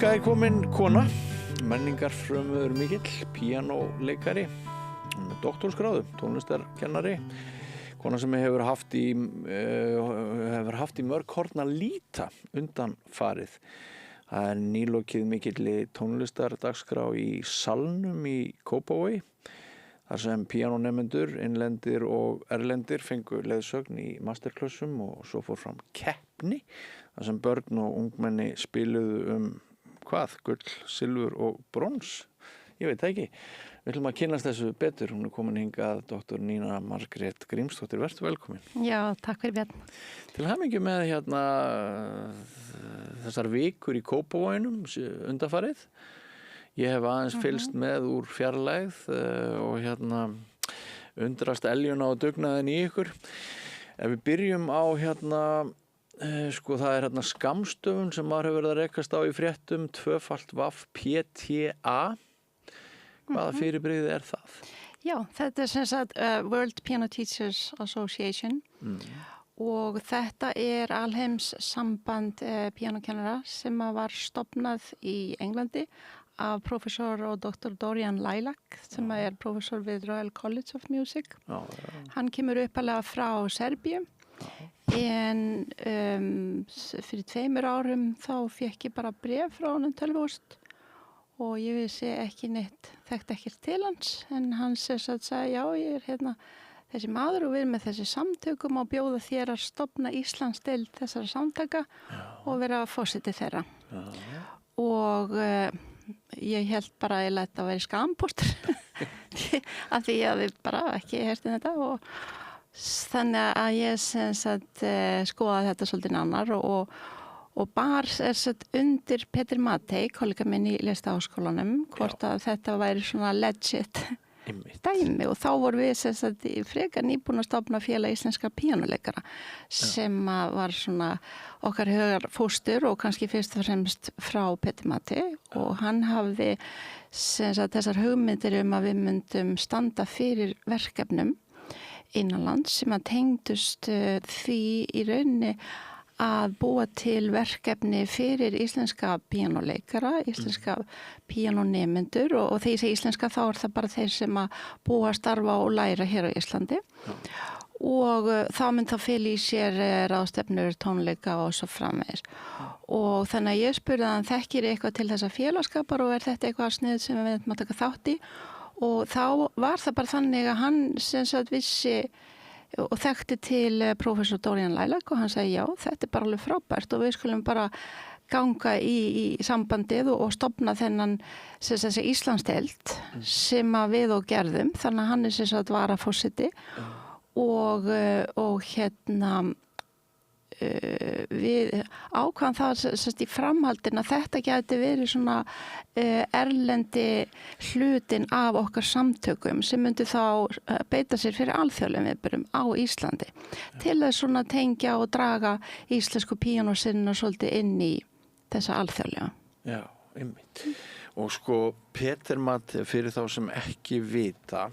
Hingað komin kona, menningarfrömuður mikill, píanóleikari, doktorsgráðu, tónlistarkennari, kona sem hefur haft í mörg horn að líta undanfarið. Það nýlokið mikilli tónlistardagskrá í Salnum í Kópavogi, þar sem píanónemendur, innlendir og erlendir fengu leiðsögn í masterclassum og svo fór fram keppni, þar sem börn og ungmenni spiluðu gull, silfur og brons, ég veit það ekki. Við ætlum að kynnast þessu betur, hún komin hingað Dr. Nína Margrét Grímsdóttir, vertu velkomin. Já, takk fyrir Björn. Til hamingju með þessar vikur í Kópavoginum undanfarið. Ég hef aðeins fylgst með úr fjarlægð og undrast eljuna og dugnaðin í ykkur. Ef við byrjum á það er skammstöfun sem maður hefur verið að rekast á í fréttum, 2x PTA. Hvaða fyrirbrigði er það? Já, þetta er sem sagt World Piano Teachers Association og þetta er alheims samband píanókennara sem var stofnað í Englandi af professor og Dr. Dorian Lilac sem er professor við Royal College of Music. Hann kemur uppalega frá Serbíu en fyrir 2 árum þá fékk ég bara bréf frá honum tölvupóst og ég vissi ekki neitt, þekkti ekkert til hans en hann sagði já, ég er þessi maður og við erum með þessi samtökum og bjóða þér að stofna Íslandsdeild þessara samtaka og vera forseti þeirra. Og ég held bara að ég læt að vera skampóstur af því að við bara ekki hertum þetta og þannig að ég skoðaði þetta svolítið nánar og bar undir Peter Matej, kollega minn í Listaháskólanum, hvort að þetta væri svona legit dæmi og þá voru við frekar nýbúin að stofna félag íslenskra píanóleikara sem var svona okkar hugarfóstur og kannski fyrst og fremst frá Peter Matej og hann hafði þessar hugmyndir að við myndum standa fyrir verkefnum innanlands sem að tengdust því í rauninni að búa til verkefni fyrir íslenska píanóleikara, íslenska píanónemendur og þegar ég segi íslenska þá er það bara þeir sem að búa að starfa og læra hér á Íslandi og þá mynd þá fela í sér ráðstefnur, tónleika og svo framvegis og þannig að ég spurði að hann þekkir eitthvað til þessa félagskapar og er þetta eitthvað snið sem við myndum að taka þátt í og þá var það bara þannig að hann vissi og þekkti til professor Dorian Lilac og hann segi já, þetta er bara alveg frábært og við skulum bara ganga í sambandið og stofna þennan þessi Íslandsdeild sem að við og gerðum þannig að hann er varaforseti og við ákvaðum það í framhaldin að þetta gæti verið svona erlendi hlutin af okkar samtökum sem myndi þá beita sér fyrir alþjóðlegum viðburðum á Íslandi til að svona tengja og draga íslensku píanósinnuna svolítið inn í þessa alþjóðlega. Já, einmitt. Og Peter Matej, fyrir þá sem ekki vita,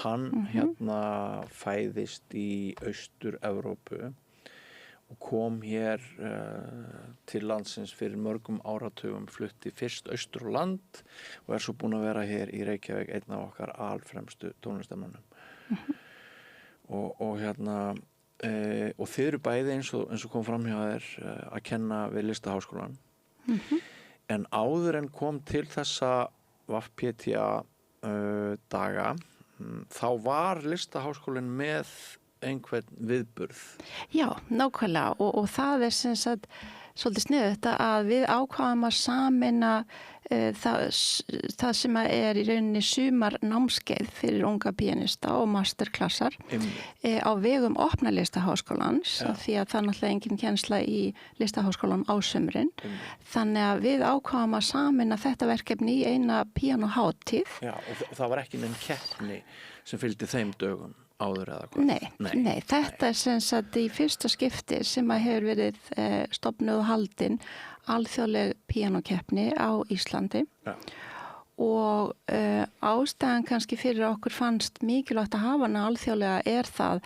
hann fæðist í Austur-Evrópu og kom hér til landsins fyrir mörgum áratugum, flutti fyrst austur á land og er svo búin að vera hér í Reykjavík einn af okkar alfremstu tónlistarmönnum. Og þið eru bæði eins og kom fram hjá þér að kenna við Listaháskólann. En áður en kom til þessa VPTA daga, þá var Listaháskólinn með einhvern viðburð. Já, nákvæmlega og það er svolítið sniðugt að við ákváðum að sameina það sem er í rauninni sumarnámskeið fyrir unga píanista og masterklassar á vegum opna Listaháskólans því að það er náttúrulega engin kennsla í Listaháskólanum á sumrin. Þannig að við ákváðum að sameina þetta verkefni í eina píanóhátíð. Já, og það var ekki neinn keppni sem fylgdi þeim dögum áður eða hvað? Nei, þetta er í fyrsta skipti sem að hefur verið stofnuð og haldin alþjóðleg píanókeppni á Íslandi og ástæðan kannski fyrir okkur fannst mikilvægt að hafa hana alþjóðlega er það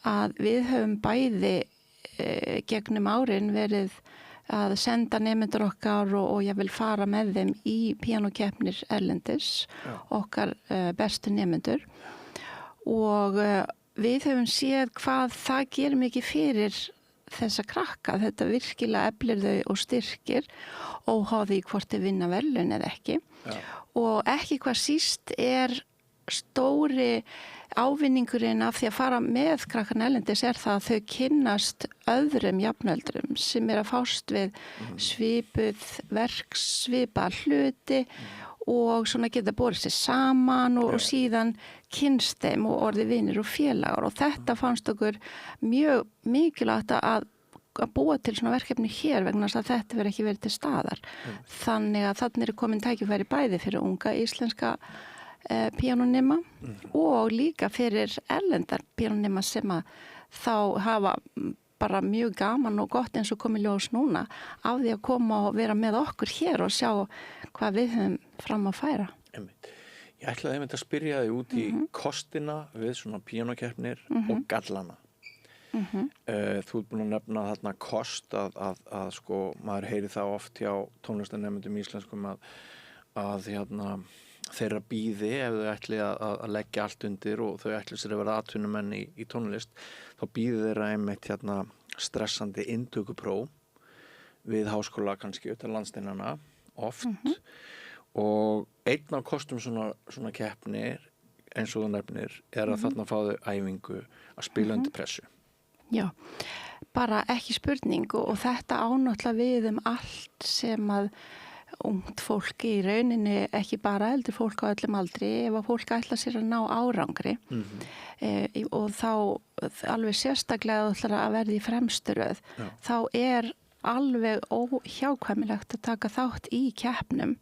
að við höfum bæði gegnum árin verið að senda nemendur okkar og ég vil fara með þeim í píanókeppnir erlendis, okkar bestu nemendur og við höfum séð hvað það gerir mikið fyrir þessa krakka, þetta virkilega eflir þau og styrkir óháð því hvort þau vinna verðlaun eða ekki og ekki hvað síst stóri ávinningurinn af því að fara með krakkarna erlendis það að þau kynnast öðrum jafnöldrum sem að fást við svipuð verks, svipaða hluti og svona geta borið sér saman og síðan kynnst þeim og orðið vinir og félagar og þetta fannst okkur mjög mikilvægt að búa til svona verkefni hér vegna þess að þetta verið ekki verið til staðar. Þannig að þarna komin tækifæri bæði fyrir unga íslenska píanónema og líka fyrir erlendar píanónema sem að þá hafa bara mjög gaman og gott eins og komið ljós núna af því að koma og vera með okkur hér og sjá hvað við höfum fram að færa. Ég ætlaði einmitt að spyrja þig út í kostina við svona píanókeppnir og gallana. Þú ert búin að nefna þarna kost að sko maður heyri það oft hjá tónlistarnemendum íslenskum að þeirra bíði ef þau ætli að leggja allt undir og þau ætli sér að vera atvinnumenn í tónlist þá bíði þeirra einmitt stressandi inntökupróf við háskóla kannski utan landsteinana oft og einn af kostum svona keppnir eins og þú nefnir að þarna fá þau æfingu að spila undir pressu. Já, bara ekki spurning og þetta ánáttúrulega við allt sem að ungt fólk í rauninni ekki bara eldri fólk á öllum aldri ef að fólk ætla sér að ná árangri og þá alveg sérstaklega að verða í fremstu röð þá alveg óhjákvæmilegt að taka þátt í keppnum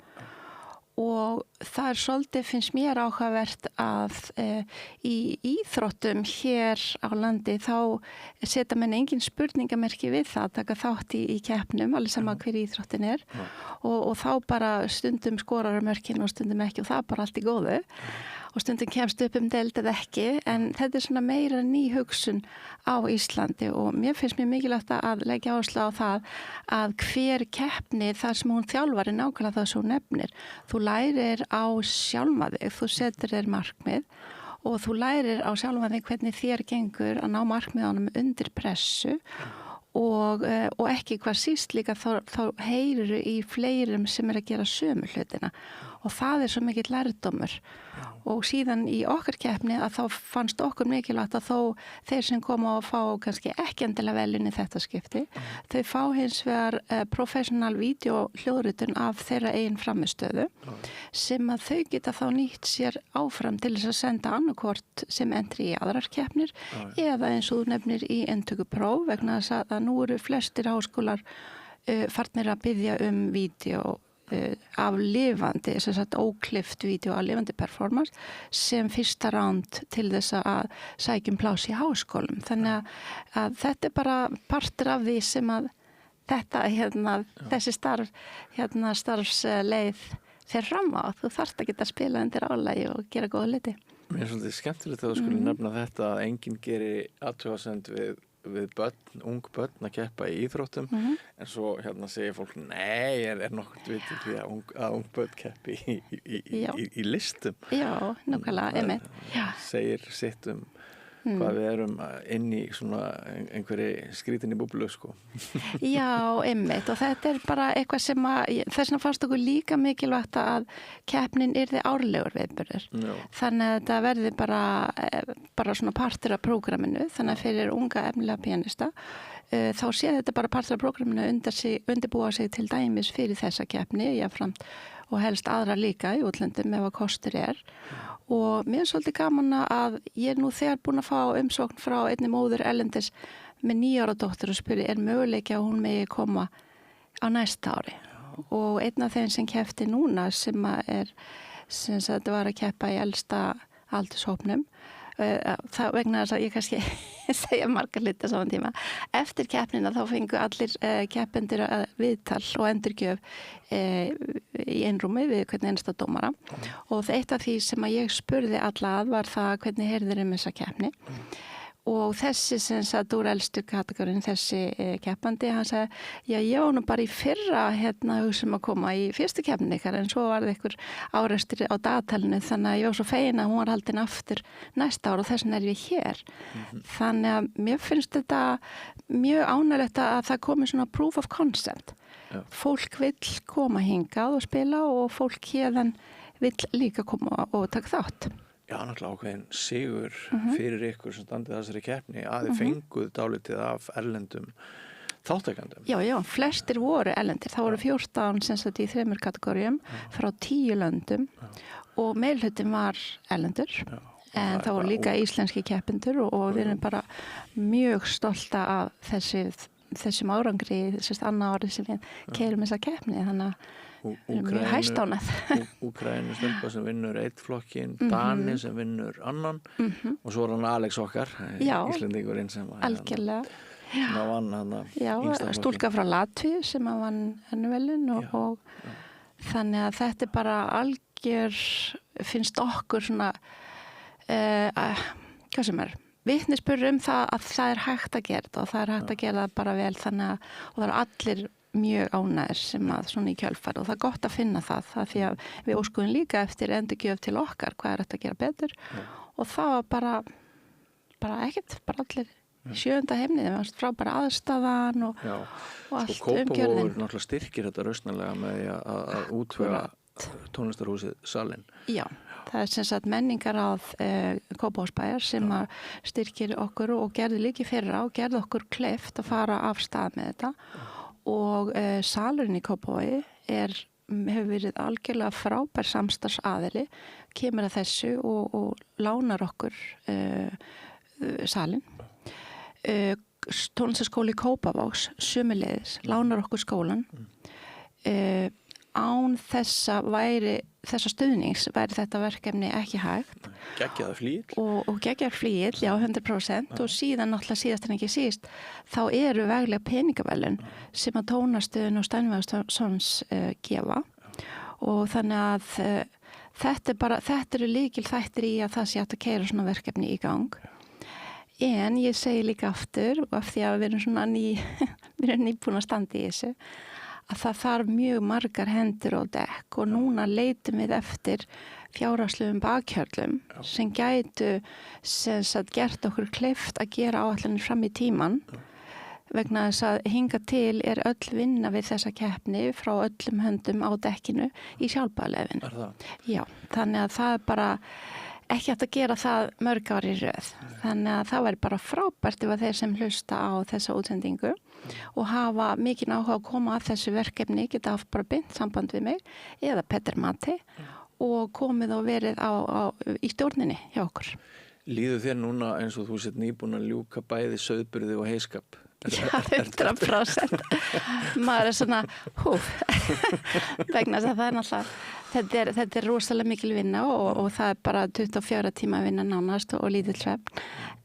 og það svolítið finnst mér áhugavert að í íþróttum hér á landi þá setja menn engin spurningamerki við það að taka þátt í keppnum alveg sama hver íþróttin og þá bara stundum skorar mörkin og stundum ekki og það bara allt í góðu og stundum kemst upp deild eða ekki en þetta svona meira ný hugsun á Íslandi og mér finnst mjög mikilvægt að leggja áherslu á það að hver keppni þar sem hún þjálfar nákvæmlega það sem hún nefnir. Þú lærir á sjálfa þig, þú setur þér markmið og þú lærir á sjálfa þig hvernig þér gengur að ná markmiðunum undir pressu og ekki hvað síst líka þá heyrir í fleirum sem að gera sömu hlutina og það svo mikill lærdómur og síðan í okkar keppni að þá fannst okkur mikilvægt að þó þeir sem koma og fá kannski ekki endilega velun í þetta skipti þau fá hins vegar professional vídeohljóðritun af þeirra eigin frammistöðu sem að þau geta þá nýtt sér áfram til þess að senda annarkvort sem entri í aðrar keppnir eða eins og þú nefnir í inntökupróf vegna þess að nú eru flestir háskólar farnir að biðja vídeó af lifandi, þess að óklippt vídeo af lifandi performance sem fyrsta ránd til þess að sækjum pláss í háskólum. Þannig að þetta bara partur af því sem að þetta þessi starfsleið fer fram á. Þú þarft að geta spila undir álagi og gera góða hluti. Mér svolítið skemmtilegt að þú skulle nefna þetta að enginn geri athugasemd við ung börn að keppa í íþróttum en svo segir fólk nei, nokkurt vitið því að ung börn keppi í listum. Já, nákvæmlega, einmitt. Segir sitt hvað við erum inn í svona einhverju skrítinni búblu sko. Já, einmitt og þetta bara eitthvað sem þess vegna fannst okkur líka mikilvægt að keppnin yrði árlegur viðburður. Þannig að þetta verði bara svona partur af prógraminu þannig að fyrir unga efnilega píanista þá sé þetta bara partur af prógraminu undirbúa sig til dæmis fyrir þessa keppni jafnframt og helst aðra líka í útlöndum ef að kostur og mér svolítið gaman að ég nú þegar búin að fá umsókn frá einni móður erlendis með 9 ára dóttur og spurði möguleiki að hún megi koma á næsta ári og einn af þeim sem keppti núna sem þetta var að keppa í elsta aldurshópnum það vegna þess að ég kannski segja margar hluti á saman tíma. Eftir keppnina þá fengu allir keppendur viðtal og endurgjöf í einrúmi við hvernig einasta dómara og eitt af því sem að ég spurði alla var það hvernig heyrðir þessa keppni og þessi sem sagt úr elstu kategórin, þessi keppandi, hann sagði, já, ég var nú bara í fyrra hugsa að koma í fyrstu keppni ykkar, en svo var það einhver árekstur á dagatalinu, þannig að ég var svo fegin að hún var haldin aftur næsta ár og þess vegna ég hér. Þannig að mér finnst þetta mjög ánægilegt að það komi svona proof of concept. Já. Fólk vill koma hingað og spila og fólk hérðan vill líka koma og taka þátt. Já, náttúrulega ákveðin sigur fyrir ykkur sem standið þessari keppni að þið fenguð dálítið af erlendum þáttakandum. Já, flestir voru erlendir. Það voru 14 sem sagt í 3 kategórium frá 10 löndum og meirhlutin var erlendur. En það voru líka íslenski keppendur og við erum bara mjög stolta af þessum árangri, þessast annað árið sem við keyrum þessa keppni, þannig að við erum mjög hæstánað. Úkraínu stelpa sem vinnur eitt flokkin, Dani sem vinnur annan og svo er hann Alex okkar, Íslendingurinn sem algjörlega. Sem vann hann yngsta stúlka frá Latvíu sem vann Önnuvelin og þannig að þetta er bara algjör, finnst okkur svona hvað sem vitnisburður það að það er hægt að gera þetta og það er hægt að gera það bara vel þannig að og það eru allir mjög ánægðir sem að svona í kjölfar og það er gott að finna það því að við óskuðum líka eftir endurgjöf til okkar hvað er þetta að gera betur og það var bara ekkert, bara allir 7. heimnið, það var frábæra aðstæðan og allt umgjörðin. Kópavogur náttúrulega styrkir þetta rausnarlega með því að útvega tónlistarhúsið Salinn. Já. Það er sem sagt menningaráð Kópavogsbæjar sem styrkir okkur og gerði líki fyrra og gerði okkur kleift að fara af stað með þetta og salurinn í Kópavogi hefur verið algjörlega frábær samstarfsaðili, kemur að þessu og lánar okkur salinn. Tónlistarskóli Kópavogs sömuleiðis lánar okkur skólan. Án þessa stuðnings væri þetta verkefni ekki hægt. Geggjaður flygill. Og geggjaður flygill, já, 100% og síðan náttúrulega síðast en ekki síst þá eru veglega peningavelun sem að Tónastöðin og Steinvægssons gefa og þannig að þetta eru lykilþættir í að það sé hægt að keyra svona verkefni í gang. En ég segi líka aftur og af því að við erum svona við erum nýbúin að standa í þessu að það þarf mjög margar hendur á dekk og núna leitum við eftir fjárhagslegum bakhjörlum sem gætu sem sagt gert okkur kleift að gera áætlanir fram í tíman vegna þess að hinga til er öll vinna við þessa keppni frá öllum höndum á dekkinu í sjálfboðaliðavinnu. Er það? Já, þannig að það er bara ekki hægt að gera það mörg ár í röð. Þannig að það væri bara frábært ef að þeir sem hlusta á þessa útsendingu og hafa mikinn áhuga að koma að þessu verkefni geta haft bara beint samband við mig eða Petter Matti og komið og verið í stjórninni hjá okkur. Líður þér núna eins og þú sett nýbúin að ljúka bæði sauðburði og heiskap? Já, 100%. Maður er svona, vegna þess að það er náttúrulega, þetta er rosalega mikil vinna og það er bara 24 tíma vinna nánast og lítill svefn.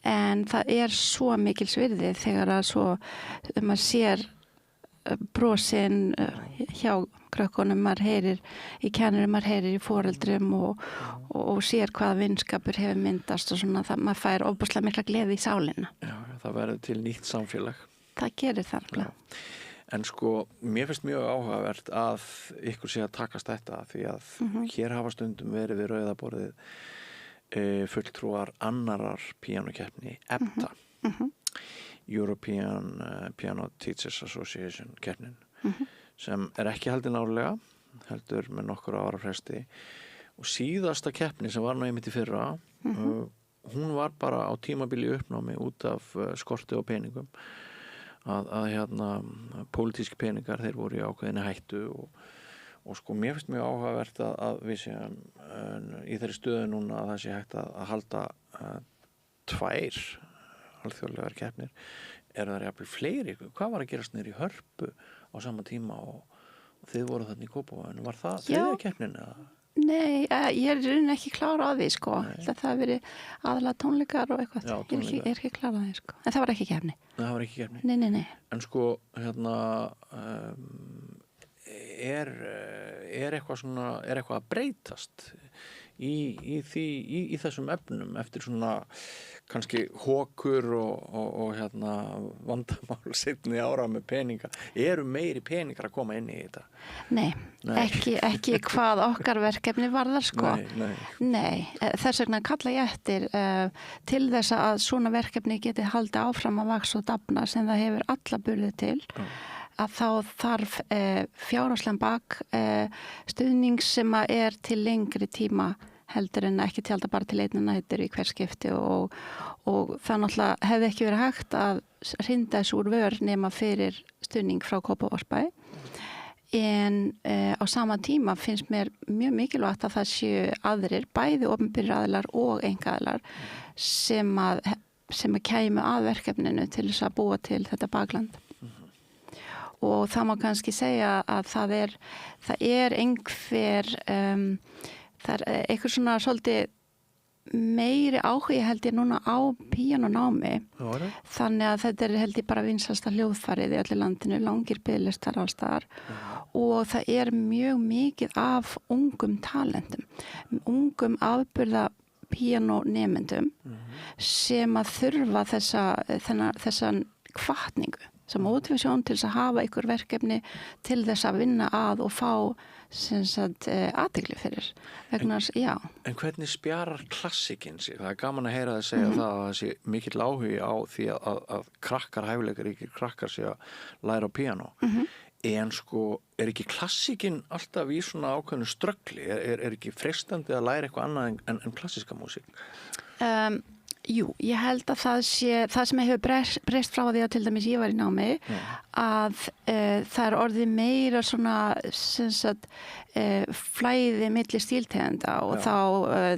En það er svo mikil svirði þegar að svo, maður sér brosin hjá krökkunum, maður heyrir í kennurum, maður heyrir í foreldrum og sér hvaða vinskapur hefur myndast og svona það, maður fær ofboðslega mikla gleði í sálina. Já, það verður til nýtt samfélag. Það gerir það. En sko, mér finnst mjög áhugavert að ykkur sé að takast þetta því að hér hafa stundum verið við rauðaborðið fulltrúar annarar píanókeppni, EBTA, European Piano Teachers Association keppnin, sem er ekki haldin árlega, heldur með nokkur ára fresti og síðasta keppni sem var nú einmitt í fyrra, hún var bara á tímabili uppnámi út af skorti og peningum að pólitíski peningar þeir voru í ákveðinni hættu og sko mér finnst mjög áhugavert að við séum í þeirri stöðu núna að það sé hægt að halda 2 alþjóðlegar keppnir. Er það jafnvel fleiri? Hvað var að gerast niður í Hörpu á sama tíma og þið voru þarna í Kópavogi? Var það þriðja keppnin eða? Nei, ég er ekki klára á því sko. Það hafi verið aðalega tónleikar og eitthvað. Já, tónleikar. Ég er ekki klára á því sko. En það var ekki keppni. Það var ekki keppni? Nei. En sko, er eitthvað að breytast í þessum efnum eftir svona kannski hókur og vandamál seinni ára með peninga? Eru meiri peningar að koma inn í þetta? Nei. Ekki hvað okkar verkefni varðar sko. Nei, þess vegna kalla ég eftir til þess að svona verkefni geti haldið áfram að vaxa og dafna sem það hefur alla burði til. Að þá þarf fjárhagslegan bak stuðning sem er til lengri tíma heldur en ekki tjálta bara til einna nætur í hver skipti og það náttúrulega hefði ekki verið hægt að hrinda þessu úr vör nema fyrir stuðning frá Kópavogsbæ. En á sama tíma finnst mér mjög mikilvægt að það séu aðrir, bæði opinberir aðilar og einkaaðilar sem að kæmu að verkefninu til þess að búa til þetta bakland. Og það má kannski segja að það er einhver, það er eitthvað svona svolítið meiri áhugi held ég núna á píanónámi. Þannig að þetta er held ég bara vinsælsta hljóðfærið í öllu landinu, langir biðlistar alls staðar. Og það er mjög mikið af ungum talentum, ungum afburða píanónemendum sem að þurfa þessan hvatningu. Sem mótivasjón til þess að hafa ykkur verkefni til þess að vinna að og fá athygli fyrir. En hvernig spjarar klassikinn sig? Það er gaman að heyra það segja það sé mikill áhugi á því að hæfileikaríkir krakkar sé að læra á píanó. En sko, er ekki klassikinn alltaf í svona ákveðnu ströggli? Er ekki freistandi að læra eitthvað annað en klassíska músík? Jú, ég held að það sem hefur breyst frá því að til dæmis ég var í námi að það er orðið meira svona flæði milli stíltegunda og þá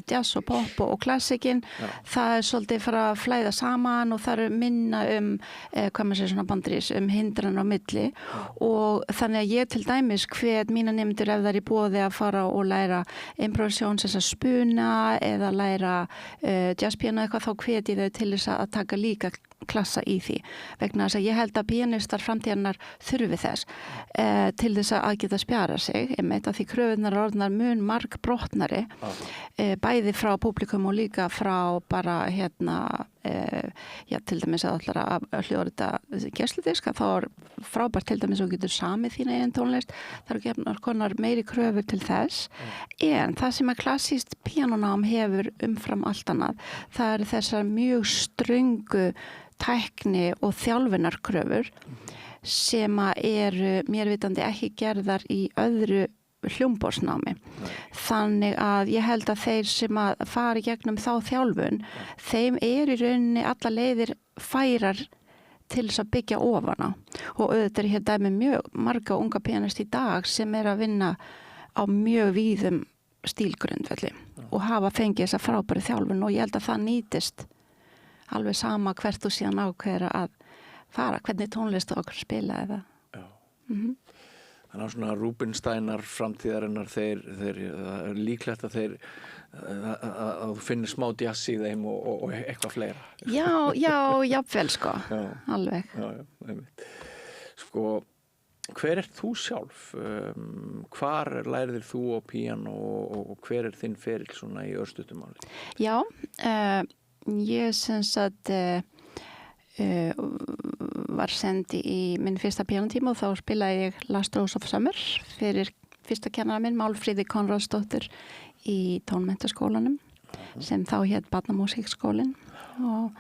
jazz og pop og klassikinn það er svolítið fara að flæða saman og það er minna hvað maður segir svona bandrís hindran á milli og þannig að ég til dæmis hvet mína nemendur ef það er í boði að fara og læra improvisjón sem að spuna eða læra jazzpiano eitthvað þá hvet ég þau til þess að taka líka klassa í því vegna þess að ég held að píanistar framtíðarnar þurfi þess til þess að geta spjara sig einmitt að því kröfunar og orðnar mun marg brotnari bæði frá publikum og líka frá bara til dæmis að allar að hljóðrita gæsludisk þá er frábært til dæmis og getur samið þína eigin tónlist þar er gefnar konar meiri kröfur til þess en það sem að klassískt píanónám hefur umfram allt annað það er þessar mjög ströngu tækni og þjálfunarkröfur sem að eru mér vitandi ekki gerðar í öðru hljómborðsnámi. Þannig að ég held að þeir sem að fara í gegnum þá þjálfun, þeim er í rauninni alla leiðir færar til þess að byggja ofan á. Og auðvitað er hér dæmi mjög marga unga píanist í dag sem er að vinna á mjög víðum stílgrundvelli og hafa fengið þessa frábæru þjálfun og ég held að það nýtist alveg sama hvert þú síðan ákveður að fara, hvernig tónlist þú okkur spila eða. Þannig að svona Rubinsteinar framtíðarinnar þeir líklegt að að þú finnir smá jazz í þeim og eitthvað fleira. Já, jafnvel sko, alveg. Já, sko, hver er þú sjálf? Hvar lærðir þú á píanó og hver er þinn ferill svona í örstuttum máli? Já, ég var sendi í minn fyrsta píanótíma og þá spilaði ég Last Rose of Summer fyrir fyrsta kennara minn, Málfríði Konráðsdóttur í tónmenntaskólanum sem þá hét Barnamúsíkskólinn og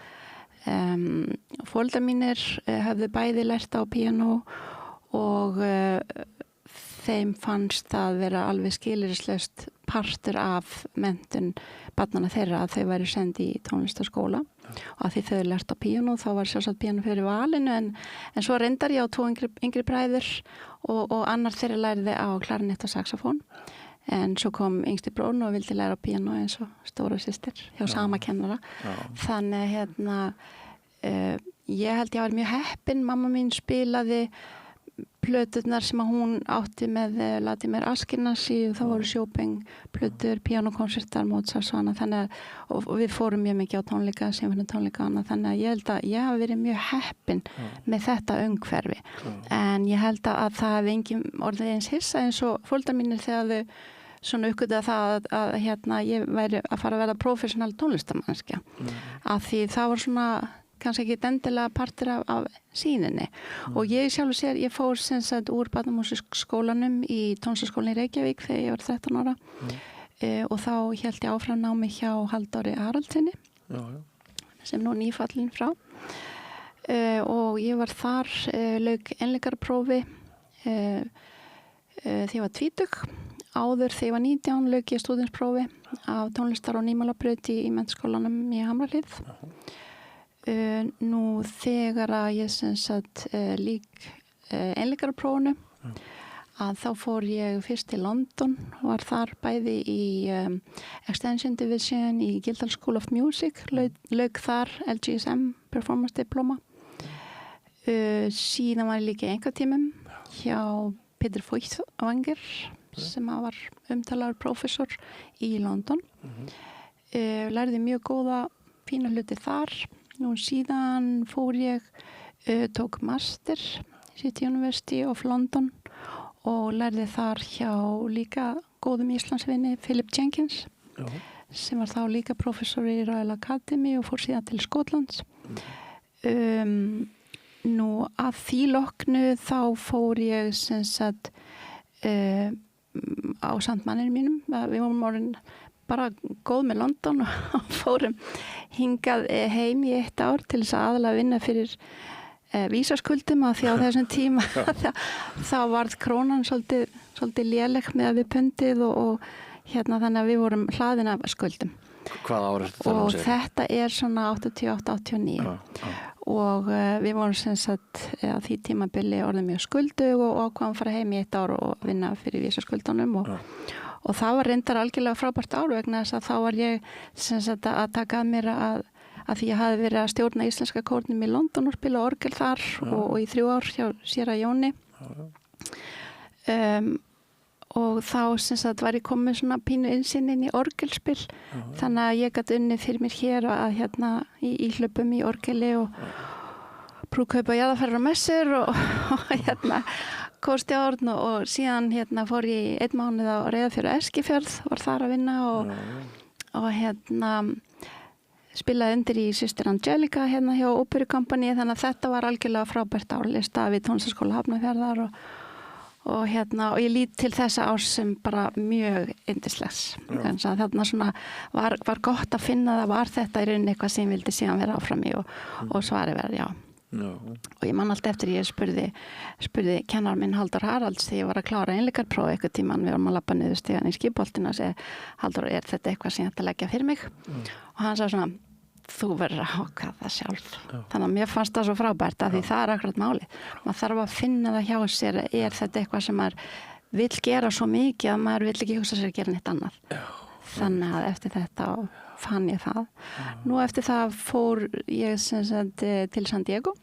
foreldrar mínir höfðu bæði lært á píanó og þeim fannst það vera alveg skilyrðislaust partur af menntun barnanna þeirra að þau væri sendi í tónlistarskóla og að því þau lært á píanó þá var sjálfsagt píanó fyrir valinu en svo reyndar ég á 2 yngri bræður og annar þeirra læriði á klarinett og saxofón en svo kom yngsti bróðir og vildi læra á píanó eins og stóra systir hjá sama kennara þannig ég held ég var mjög heppin mamma mín spilaði plöturnar sem að hún átti með Latimer Ashkenazi og það voru Chopin plötur, píanókonsertar, Mozart og annað þannig að við fórum mjög mikið á tónleika, sinfóníutónleika og annað þannig að ég held að ég hafi verið mjög heppin með þetta umhverfi en ég held að það hefði engin orðið eins hissa eins og foreldrar mínir þegar þau svona uppgötaði það að ég væri að fara að verða professional tónlistamannskja af því það var svona kannski ekki endilega partur af sýninni og ég sjálfur sér, ég fór sem sagt úr barnamúsíkskólanum í tónlistaskólanum í Reykjavík þegar ég var 13 ára og þá hélt ég áfram námi hjá Halldóri Haraldsinni sem nú nýfallin frá og ég var þar lauk einleikaraprófi þegar ég var 20 áður þegar ég var 19 lauk ég stúdentsprófi af tónlistar- og nýmálabraut í menntaskólanum í Hamrahlíð nú þegar að ég sem sagt lík einleikaraprófinu að þá fór ég fyrst til London var þar bæði í Extension Division í Guildhall School of Music lauk þar LGSM Performance Diploma síðan var ég líka í einkatímum hjá Peter Feuchtwanger sem var umtalaður prófessor í London lærði mjög góða fína hluti þar nú síðan fór ég tók master City University of London og lærði þar hjá líka góðum íslandsvinni Philip Jenkins sem var þá líka prófessor í Royal Academy og fór síðan til Skotlands nú að því loknu þá fór ég sem sagt á sandmanninu mínum við vorum orðin bara góð með London og fórum hingað heim í 1 ár til þess að aðalega vinna fyrir vísaskuldum að því á þessum tíma þá varð krónan svolítið léleg með við pundið og þannig að við vorum hlaðin af skuldum. Hvað ár er þetta? Og þetta er svona 88-89 og við vorum sem sagt á því tímabili orðið mjög skuldug og ákvaðum að fara heim í 1 ár og vinna fyrir vísaskuldunum og það var reyndar algjörlega frábært ár vegna þess að þá var ég sem sagt að taka að mér að því ég hafði verið að stjórna íslenska kórnum í London og spila orgel þar og í 3 ár hjá séra Jóni og þá sem sagt var ég komið svona pínu innsinn inn í orgelspil þannig að ég gat unnið fyrir mér hér að í hlöpum í orgeli og brúðkaupa jarðarfarir og messur og kórstjórn og síðan fór ég í 1 mánuð á Reyðarfjörð og Eskifjörð var þar að vinna og spilaði undir í Systir Angelica hjá Óperukompani þannig að þetta var algjörlega frábært árlista við tónlistarskóla Hafnarfjarðar og ég lít til þessa árs sem bara mjög yndislegs þannig að þarna svona var gott að finna það var þetta í rauninni eitthvað sem ég vildi síðan vera áfram í og svarið verið já og ég man alltaf eftir ég spurði kennar minn Halldór Haralds þegar ég var að klára einleikarpróf eitthvað tíman við varum að labba niður stigann í skipholtinu og segi Halldór, er þetta eitthvað sem ég ætti að leggja fyrir mig og hann sagði svona þú verður að ákveða það sjálf þannig að mér fannst það svo frábært að því það er akkurat máli maður þarf að finna það hjá sér er þetta eitthvað sem maður vill gera svo mikið að maður vill ekki hugsa sér að gera neitt annað þannig að eftir þetta fann ég það nú eftir það fór ég sem sagt til San Diego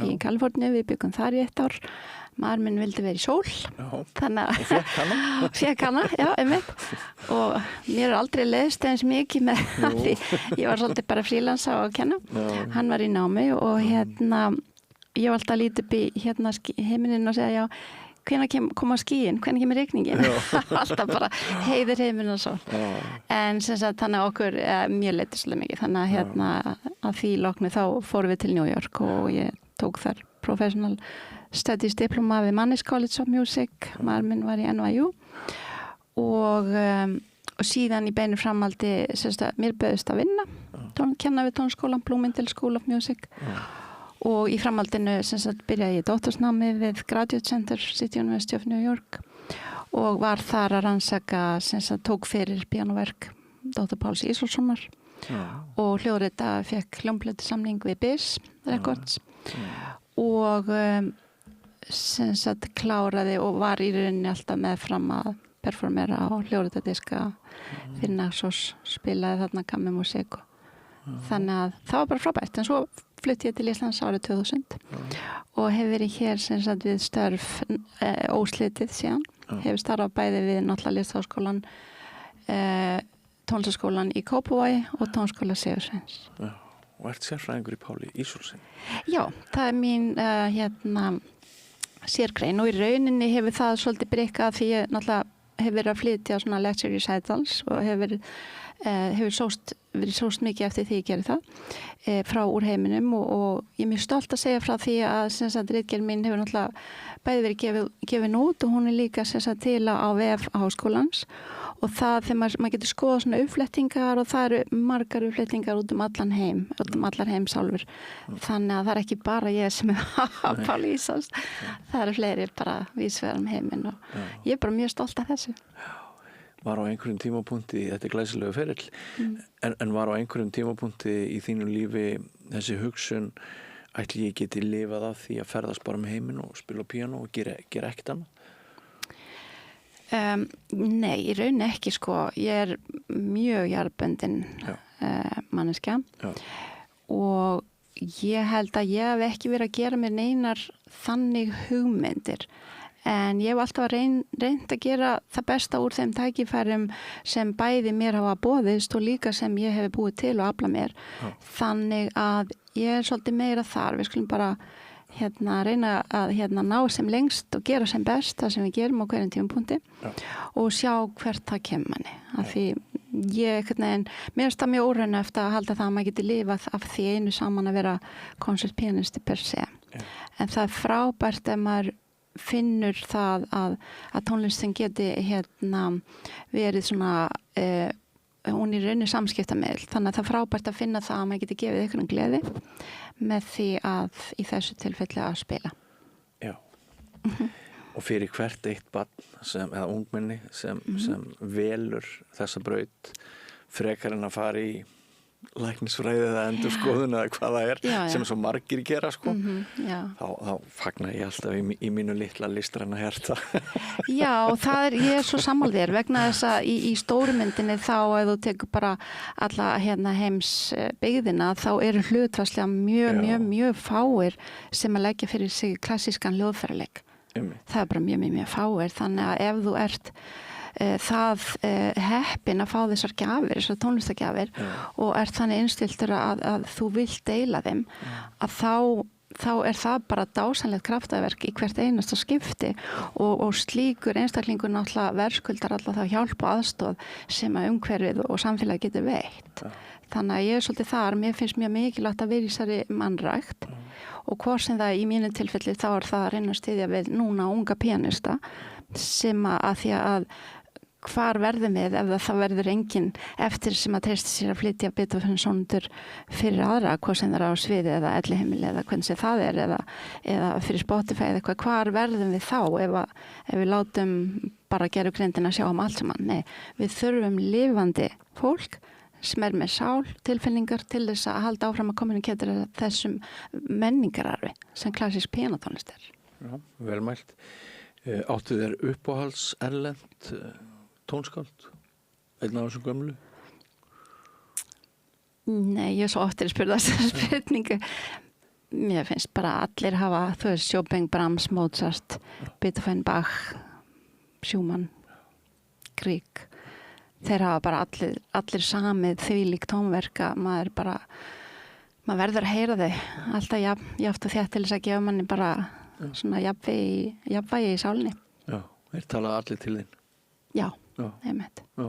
í Kaliforníu, við byggum þar í 1 ár maður minn vildi vera í sól þannig að fékk hana, já, einmitt og mér aldrei leiðist eins mikið með því ég var svolítið bara frílansa og að kenna hann var í námi og ég var alltaf að líta upp í heiminin og segja já hvenær koma skýin, hvenær kemur rigningin alltaf bara heiður heiminn og svo en sem sagt þannig að okkur mjög leiðislega mikið þannig að því loknu þá fórum við til New York og ég tók þar professional studies diploma við Mannes College of Music maður minn var í NYU og síðan í beinu framaldi mér bauðist að vinna kenna við tónskólan Bloomingdale School of Music og í framhaldinu sem sagt byrjaði ég dóttorsnámi við Graduate Center City University of New York og var þar að rannsaka sem sagt tók fyrir píanóverk Dr. Páls Ísólfssonar og hljóðrita fekk hljómplötusamning við BIS Records og sem sagt kláraði og var í rauninni alltaf meðfram að performera á hljóðritadiska fyrir Naxos spilaði þarna kammermusík þannig að það var bara frábært en svo flutti ég til Íslands árið 2000 og hef verið hér sem sagt við störf óslitið síðan hefur starfað bæði við náttúrulega Listháskólan tónlistaskólan í Kópavogi og tónskóla Sigursveins og ert sérfræðingur í Páli Ísólfssyni já, það er mín sérgrein og í rauninni hefur það svolítið brekkað því ég náttúrulega hefur verið að flytja svona lecture recitals og hefur verið sóst mikið eftir því ég geri það frá úr heiminum og ég er mjög stolt að segja frá því að ritgerð mín hefur náttúrulega bæði verið gefin út og hún er líka til á vef háskólans og það þegar maður getur skoða svona uppflettingar og það eru margar uppflettingar út allan heim, allar heimsálfur þannig að það er ekki bara ég sem er að lýsast, það eru fleiri bara vísvegar heiminn og ég er bara mjög stolt af þessu. Var á einhverjum tímapunkti, þetta er glæsilegu ferill, en var á einhverjum tímapunkti í þínu lífi þessi hugsun, ætli ég geti lifað af því að ferðast bara með heiminn og spila píanó og gera ekkert annað? Nei, í raun ekki sko. Ég er mjög jarðbundin manneskja og ég held að ég hef ekki verið að gera mér neinar þannig hugmyndir. En ég hef alltaf reynt að gera það besta úr þeim tækifærum sem bæði mér hafa boðist og líka sem ég hef búið til og afla mér. Þannig að ég er svolítið meira þar. Við skulum bara reyna að ná sem lengst og gera sem best það sem við gerum á hverjum tímapunkti og sjá hvert það kemur manni. Af því mér finnst það mjög óraunhæft eftir að halda það að maður geti lifað af því einu saman að vera konsertpianisti per se. En það er frábært ef maður finnur það að tónlistin geti verið svona hún í rauninu samskiptamiðl þannig að það er frábært að finna það að maður geti gefið einhvern gleði með því að í þessu tilfelli að spila. Já. Og fyrir hvert eitt barn eða ungmenni sem velur þessa braut frekar en að fara í læknisfræði eða endurskoðun eða hvað það er sem svo margir gera sko þá fagna ég alltaf í mínu litla listræna hjarta. Já, og ég er svo sammála þér vegna þess að í stóru myndinni þá ef þú tekur bara alla heims byggðina þá eru hlutfallslega mjög fáir sem að leggja fyrir sig klassískan hljóðfæraleik. Það er bara mjög fáir þannig að ef þú ert heppin að fá þessar gjafir, þessar tónlistagjafir og er þannig innstiltur að þú vilt deila þeim að þá er það bara dásamlegt kraftaverk í hvert einasta skipti og slíkur einstaklingur náttúrulega verðskuldar alltaf þá hjálp og aðstoð sem að umhverfið og samfélagi getur veitt. Þannig að ég er svolítið þar, mér finnst mjög mikilvægt að vera í þessari mannrækt og hvort sem það í mínu tilfelli þá er það að reyna að styðja við núna unga píanista sem að því að hvar verðum við ef það verður enginn eftir sem að treysta sér að flytja Beethoven sónatur fyrir aðra, hvað sem það er á sviði eða elliheimili eða hvernig sem það er eða fyrir Spotify eða eitthvað, hvar verðum við þá ef við látum bara gerfugrindina sjá allt saman. Nei, við þurfum lifandi fólk sem er með sál, tilfinningar til þess að halda áfram að kommunikera þessum menningararfi sem klassísk píanótónlist er. Já, velmælt. Áttu þér uppáhalds erlent tónskáld? Einn af þessum gömlu? Nei, ég er svo oftir að spyrja þessar spurningu. Mér finnst bara allir hafa, þú veist, Chopin, Brahms, Mozart, Beethoven, Bach, Schumann, Grieg. Þeir hafa bara allir samið þvílík tónverka, maður verður að heyra þau alltaf jáft og þétt til þess að gefa manni bara svona jafnvægi í sálinni. Já, þeir tala allir til þín. Já, einmitt. Já.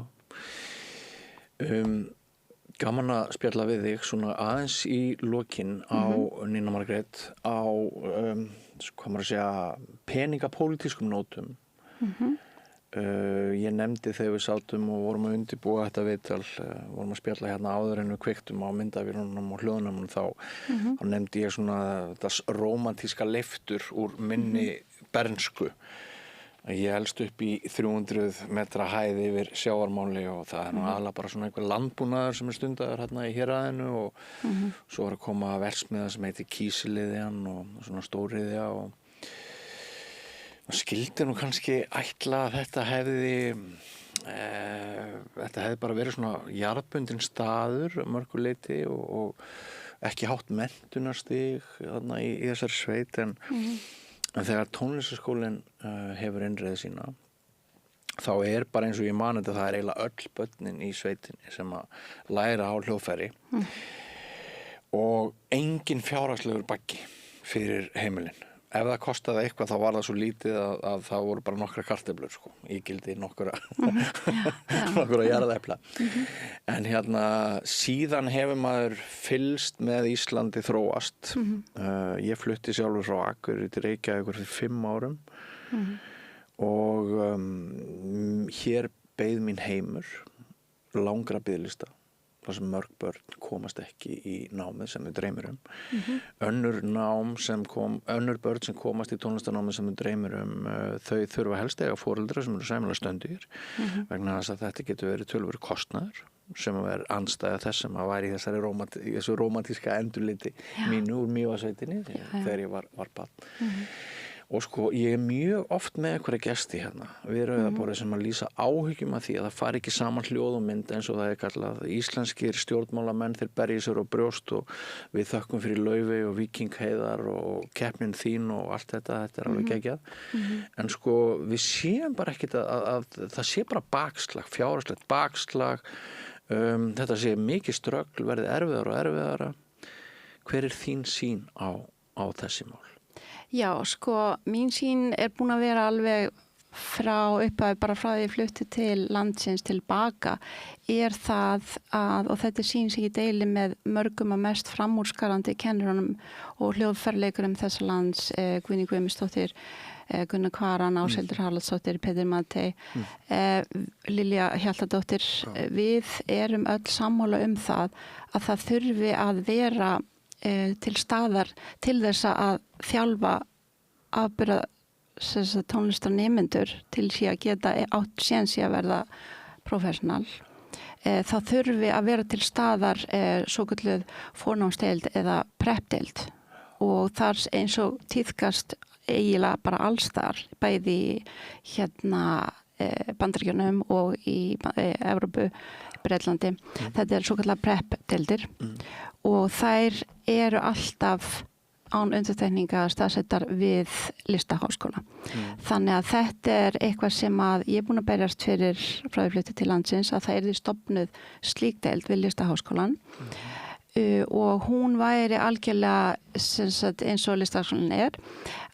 Gaman að spjalla við þig svona aðeins í lokin á Nína Margrét á hvað maður að segja peningapólitískum nótum. Ég nefndi þegar við sátum og vorum að undirbúa þetta viðtal, vorum að spjalla hérna áður en við kveiktum á myndavélunum og hljóðnum þá nefndi ég svona þetta rómantíska leiftur úr minni bernsku. Ég elst upp í 300 metra hæð yfir sjávarmáli og það er nú aðalega bara svona einhver landbúnaður sem er stundaður hérna í héraðinu og svo var að koma versmiða sem heitir Kísiliðjan og svona Stóriðja og maður skildi nú kannski ætla að þetta hefði bara verið svona jarðbundin staður mörguleiti og ekki hátt menntunarstig þarna í þessari sveit en þegar tónlistarskólinn hefur innreið sína þá er bara eins og ég man þetta það er eiginlega öll börnin í sveitinni sem að læra á hljóðfæri og engin fjárhagslegur baggi fyrir heimilin ef það kostaði eitthvað þá var það svo lítið að það voru bara nokkra kartöflur sko, ígildi nokkra jarðepla. En síðan hefur maður fylgst með Íslandi þróast. Ég flutti sjálfur frá Akureyri til Reykjavíkur fyrir 5 árum og hér beið mín heimur langra biðlista. þar sem mörg börn komast ekki í námið sem þau dreymir önnur börn sem komast í tónlistarnámið sem þau dreymir þau þurfa helst eiga foreldra sem eru sæmilega stöndugir vegna þess að þetta getur verið töluverður kostnaður sem er andstæða þess sem að væri í þessu rómantíska endurliti mínu úr Mývatnssveitinni þegar ég var barn. Og sko, ég mjög oft með einhverja gesti hérna við rauðaborðið sem að lýsa áhyggjum af því að það fari ekki saman hljóð og mynd eins og það kallað. Íslenskir stjórnmálamenn þeir berja sér á brjóst og við þökkum fyrir Laufey og Víking Heiðar og keppnin þín og allt þetta er alveg geggjað. En sko, við séum bara ekkert að það sé bara bakslag, fjárhagslegt bakslag. Þetta sé mikið ströggl, verði erfiðara og erfiðara. Hver þín sýn á þessi mál? Já, sko, mín sýn búin að vera alveg frá upphæð, bara frá því ég flutti til landsins tilbaka, það að, og þetta sýn sem ég deili með mörgum að mest framúrskarandi kennurunum og hljóðfærleikurum þessa lands, Guðný Guðmundsdóttir, Gunnar Kvaran, Áshildur Haraldsdóttir, Pétur Matthey, Lilja Hjaltadóttir, við erum öll sammála það að það þurfi að vera til staðar til þess að þjálfa afburða tónlistarnemendur til því að geta átt séns í að verða professional. Það þurfi að vera til staðar svokölluð fornámsdeild eða prepdeild og þar eins og tíðkast eiginlega bara alls þar, bæði í Bandaríkjunum og í Evrópu, Bretlandi. Þetta svokallað prepdeildir og þær eru alltaf án undantekninga staðsettar við Listaháskóla. Þannig að þetta eitthvað sem að ég búin að berjast fyrir frá því flutti til landsins að það yrði stofnuð slík deild við Listaháskólan og hún væri algjörlega eins og Listaháskólan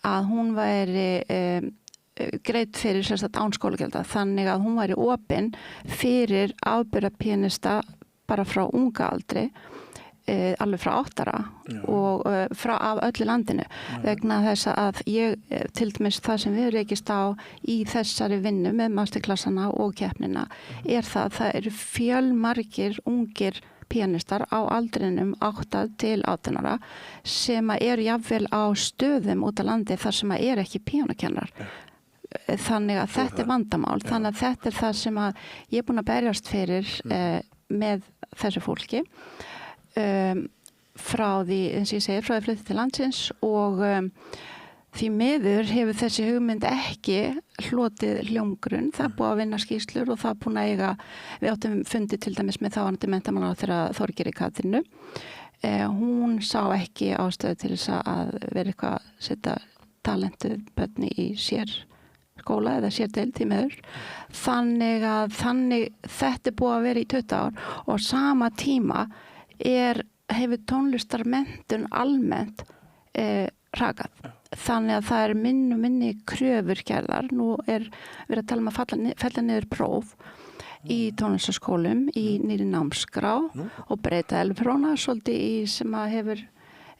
að hún væri greidd fyrir án skólagjalda þannig að hún væri opin fyrir afburðapíanista bara frá unga aldri alveg frá 8 ára og af öllu landinu vegna þess að ég til dæmis það sem við rekist á í þessari vinnu með masterklassana og keppnina það eru fjölmargir ungir píanistar á aldrinum 8 til 18 ára sem eru jafnvel á stöðum út á landi þar sem ekki píanokennarar. Þannig að þetta vandamál, þannig að þetta það sem að ég búin að berjast fyrir með þessu fólki frá því, eins og ég segir, frá því flutti til landsins og því miður hefur þessi hugmynd ekki hlotið hljómgrunn. Það búið að vinna skýrslur og það búin að eiga, við áttum fundi til dæmis með þáverandi menntamálaráðherra Þorgerði Katrínu. Hún sá ekki ástæðu til þess að vera eitthvað að setja talentuð börn í skóla eða sérdeild því miður. Þannig þetta búið að vera í 20 ár og sama tíma hefur tónlistarmenntun almennt hrakað. Þannig að það minni kröfur gerðar. Nú verið að tala að fella niður próf í tónlistarskólum í nýrri námskrá og breyta elfróna svolítið í sem að hefur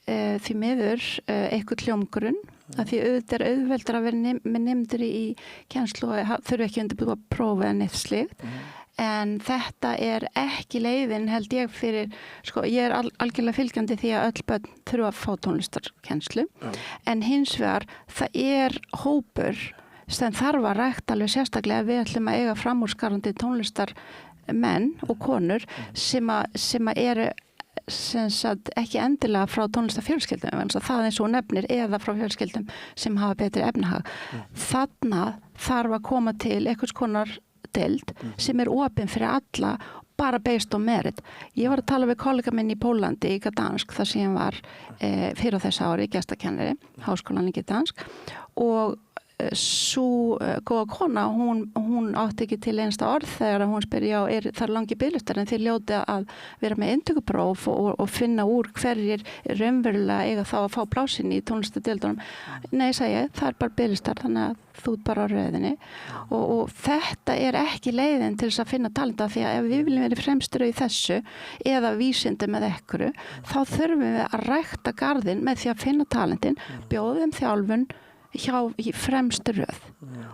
því miður eitthvað hljómgrunn að því auðvitað auðveldar að vera með nemendur í kennslu og þurfi ekki undirbúið að prófa en eitt slíkt. En þetta ekki leiðin held ég fyrir, sko ég algjörlega fylgjandi því að öll börn þurfa að fá tónlistarkennslu en hins vegar það hópur sem þarf að rækta alveg sérstaklega við ætlum að eiga framúrskarandi tónlistarmenn og konur sem eru ekki endilega frá tónlistarfjölskyldum en það eins og nefnir eða frá fjölskyldum sem hafa betri efnahag. Þarna þarf að koma til einhvers konar deild sem opin fyrir alla bara based on merit. Ég var að tala við kollega minn í Pólandi í Gdansk þar sem ég var fyrir á þessu ári gestakennari, háskólan í Gdansk og sú góða kona, hún átti ekki til einsta orð þegar hún spyr, já, það langi biðlistar en þið ljóti að vera með inntökupróf og finna úr hverjir raunverulega eiga þá að fá plásin í tónlistadeildunum. Nei, segi ég, það bara biðlistar, þannig að þú ert bara á röðinni og þetta ekki leiðin til þess að finna talenta því að ef við viljum vera fremstur í þessu eða vísindi með ekkuru, þá þurfum við að rækta garðinn með því að finna talentin, bjóðum þjálfun í fremstu röð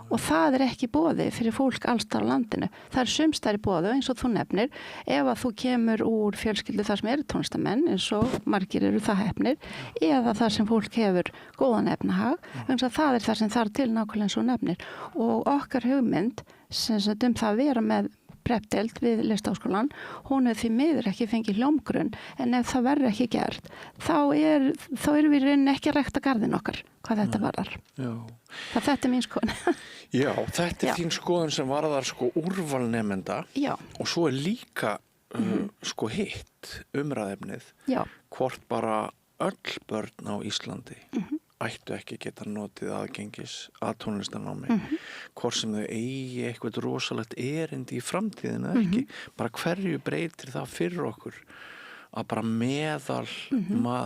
og það ekki boði fyrir fólk allstar á landinu. Það sumstaðar í boði eins og þú nefnir, ef að þú kemur úr fjölskyldu þar sem eru tónlistamenn eins og margir eru það hefnir eða þar sem fólk hefur góðan efnahag, það það sem þarf til nákvæmlega eins og nefnir og okkar hugmynd sem það að vera með prepdeild við Listaháskólann, hún því miður ekki fengið hljómgrunn en ef það verður ekki gert þá erum við rauninni ekki að rækta garðinn okkar hvað þetta varðar. Þetta mín skoðun. Já, þetta þín skoðun sem varðar úrval nemenda og svo líka hitt umræðefnið hvort bara öll börn á Íslandi ættu ekki geta notið aðgengis að tónlistarnámi hvort sem þau eigi eitthvað rosalegt erindi í framtíðinu ekki, bara hverju breytir það fyrir okkur að bara meðal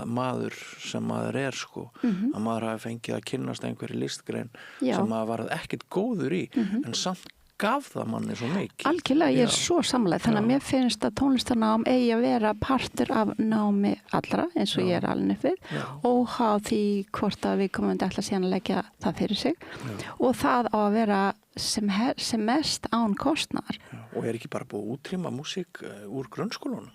maður sem maður að maður hafi fengið að kynnast einhverju listgrein sem maður var ekkert góður í en samt gaf það manni svo mikið. Algjörlega, ég svo sammála, þannig að mér finnst að tónlistarnám eigi að vera partur af námi allra, eins og ég alin upp við, óháð því hvort að við komum ætla síðan að leggja það fyrir sig og það á að vera sem mest án kostnaðar. Og ekki bara búið að útrýma músík úr grunnskólunum?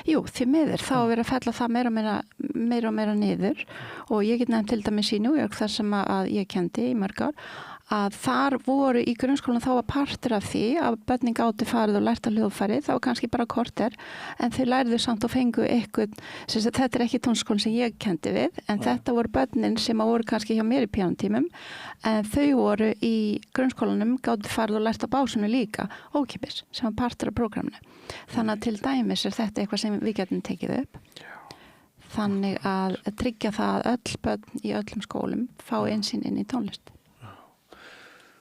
Jú, því miður, þá verið að fella það meira og meira niður og ég get nefnt til dæmis í New York þar sem að ég kendi í mörg ár að þar voru í grunnskólanum þá var partur af því að börnin gátu farið og lært á hljóðfæri, þá var kannski bara korter en þau lærðu samt og fengu eitthvað, þetta ekki tónskólinn sem ég kendi við, en þetta voru börnin sem voru kannski hjá mér í píanótímum en þau voru í grunnskólanum gátu farið og lært á básunu líka ókeypis, sem var partur af prógraminu. Þannig að til dæmis þetta eitthvað sem við getum tekið upp. Þannig að tryggja það að öll börn í öllum skólum fá einsýn inn í tónlist.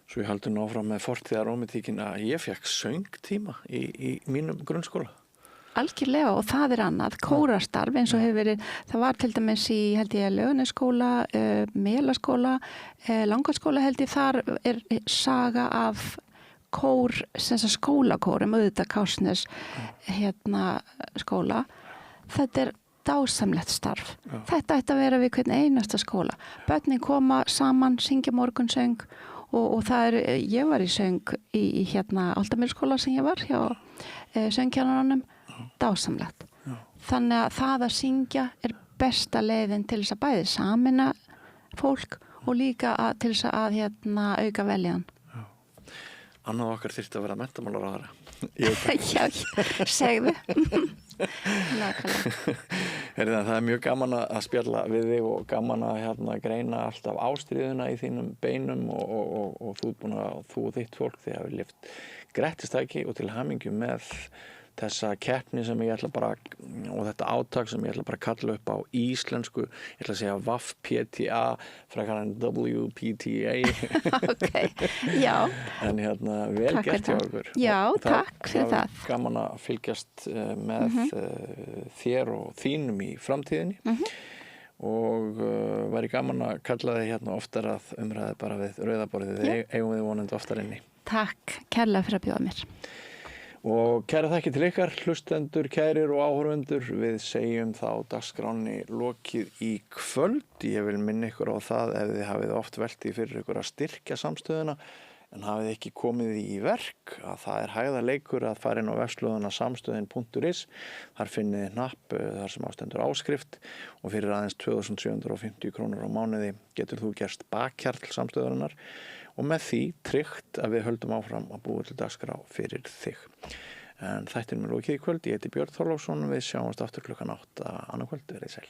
Svo ég haldi nú áfram með fortíðarómatíkin að ég fekk söngtíma í mínum grunnskóla. Algjörlega og það annað, kórastarf eins og hefur verið, það var til dæmis í held ég Laugarnesskóla, Melaskóla, Langaskóla held ég þar saga af kór, skólakórum, auðvitað Kársnes skóla. Þetta dásamlegt starf. Þetta ætti að vera við hvern einasta skóla. Börnin koma saman, syngja morgunsöng og ég var í söng í Álftamýrarskóla sem ég var hjá söngkennaranum, dásamlegt. Þannig að það að syngja besta leiðin til þess að bæði sameina fólk og líka til þess að auka veljan. Annað okkar þyrfti að vera menntamálaráðherra. Já, segðu. Það mjög gaman að spjalla við þig og gaman að greina alltaf ástríðuna í þínum beinum og þú og þitt fólk þið hafið lyft grettistæki og til hamingju með þessa keppni sem ég ætla bara og þetta átak sem ég ætla bara að kalla upp á íslensku, ég ætla að segja WAFPTA frekar en WPTA. Ok, já. En vel takk gert hjá okkur. Já, takk fyrir það. Það gaman að fylgjast með þér og þínum í framtíðinni og væri gaman að kalla þig oftar að umræða bara við rauðaborðið, eigum við vonandi oftar inni. Takk kærlega fyrir að bjóða mér. Og kæra þakki til ykkar, hlustendur, kærir og áhorfendur. Við segjum þá dagskránni lokið í kvöld. Ég vil minna ykkur á það ef þið hafið oft veltið fyrir ykkur að styrkja samstöðuna en hafið ekki komið í verk að það hægðarleikur að fara inn á vefslóðuna samstöðin.is. Þar finnið þið hnapp þar sem ástendur áskrift og fyrir aðeins 2.750 krónur á mánuði getur þú gerst bakhjarl samstöðurinnar og með því tryggt að við höldum áfram að búa til dagskrá fyrir þig. En þættinum lokið í kvöld. Ég heiti Björn Þorláksson. Við sjáumst aftur klukkan 8 annað kvöld. Verið sæl.